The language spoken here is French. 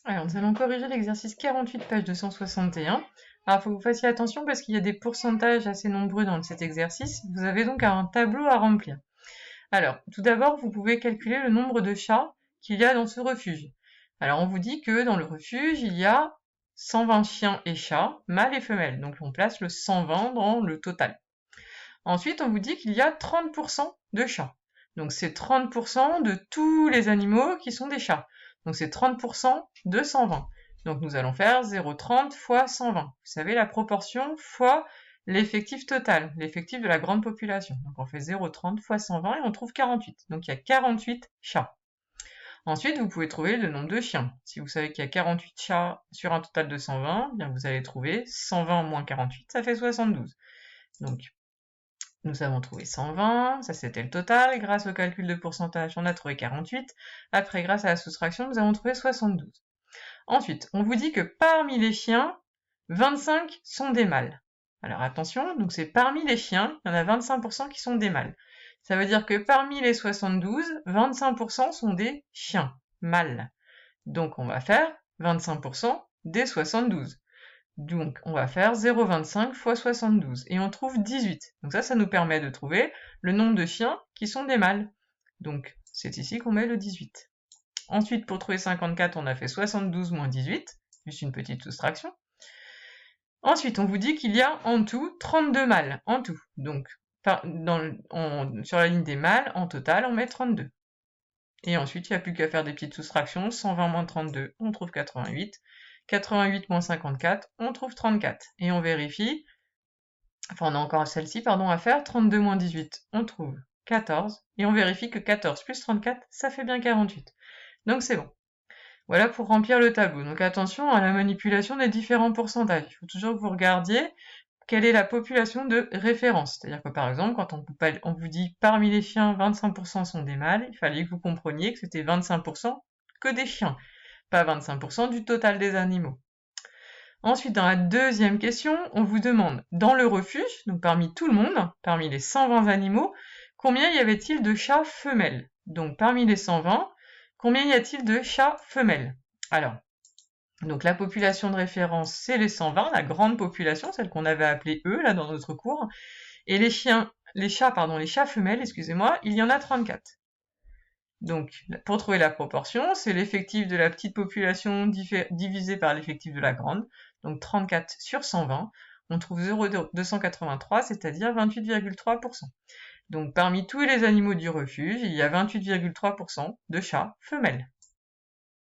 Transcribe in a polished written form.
Alors, nous allons corriger l'exercice 48, page 261. Alors, il faut que vous fassiez attention parce qu'il y a des pourcentages assez nombreux dans cet exercice. Vous avez donc un tableau à remplir. Alors, tout d'abord, vous pouvez calculer le nombre de chats qu'il y a dans ce refuge. Alors, on vous dit que dans le refuge, il y a 120 chiens et chats, mâles et femelles. Donc, on place le 120 dans le total. Ensuite, on vous dit qu'il y a 30% de chats. Donc, c'est 30% de tous les animaux qui sont des chats. Donc, c'est 30% de 120. Donc, nous allons faire 0,30 fois 120. Vous savez, la proportion fois l'effectif total, l'effectif de la grande population. Donc, on fait 0,30 fois 120 et on trouve 48. Donc, il y a 48 chats. Ensuite, vous pouvez trouver le nombre de chiens. Si vous savez qu'il y a 48 chats sur un total de 120, bien vous allez trouver 120 moins 48, ça fait 72. Donc, nous avons trouvé 120, ça c'était le total. Grâce au calcul de pourcentage, on a trouvé 48. Après, grâce à la soustraction, nous avons trouvé 72. Ensuite, on vous dit que parmi les chiens, 25 sont des mâles. Alors attention, donc c'est parmi les chiens, il y en a 25% qui sont des mâles. Ça veut dire que parmi les 72, 25% sont des chiens mâles. Donc on va faire 25% des 72. Donc, on va faire 0,25 fois 72 et on trouve 18. Donc ça nous permet de trouver le nombre de chiens qui sont des mâles. Donc, c'est ici qu'on met le 18. Ensuite, pour trouver 54, on a fait 72 moins 18, juste une petite soustraction. Ensuite, on vous dit qu'il y a en tout 32 mâles, en tout. Donc, sur la ligne des mâles, en total, on met 32. Et ensuite, il n'y a plus qu'à faire des petites soustractions. 120 moins 32, on trouve 88. 88 moins 54, on trouve 34. Et on vérifie, enfin on a encore celle-ci, pardon, à faire. 32 moins 18, on trouve 14. Et on vérifie que 14 plus 34, ça fait bien 48. Donc c'est bon. Voilà pour remplir le tableau. Donc attention à la manipulation des différents pourcentages. Il faut toujours que vous regardiez quelle est la population de référence. C'est-à-dire que par exemple, quand on vous dit parmi les chiens, 25% sont des mâles, il fallait que vous compreniez que c'était 25% que des chiens, pas 25% du total des animaux. Ensuite, dans la deuxième question, on vous demande, dans le refuge, donc parmi tout le monde, parmi les 120 animaux, combien y avait-il de chats femelles? Donc parmi les 120, combien y a-t-il de chats femelles? Alors, donc la population de référence, c'est les 120, la grande population, celle qu'on avait appelée E, là, dans notre cours. Et les chats femelles, excusez-moi, il y en a 34. Donc, pour trouver la proportion, c'est l'effectif de la petite population divisé par l'effectif de la grande. Donc 34 sur 120, on trouve 0,283, c'est-à-dire 28,3%. Donc parmi tous les animaux du refuge, il y a 28,3% de chats femelles.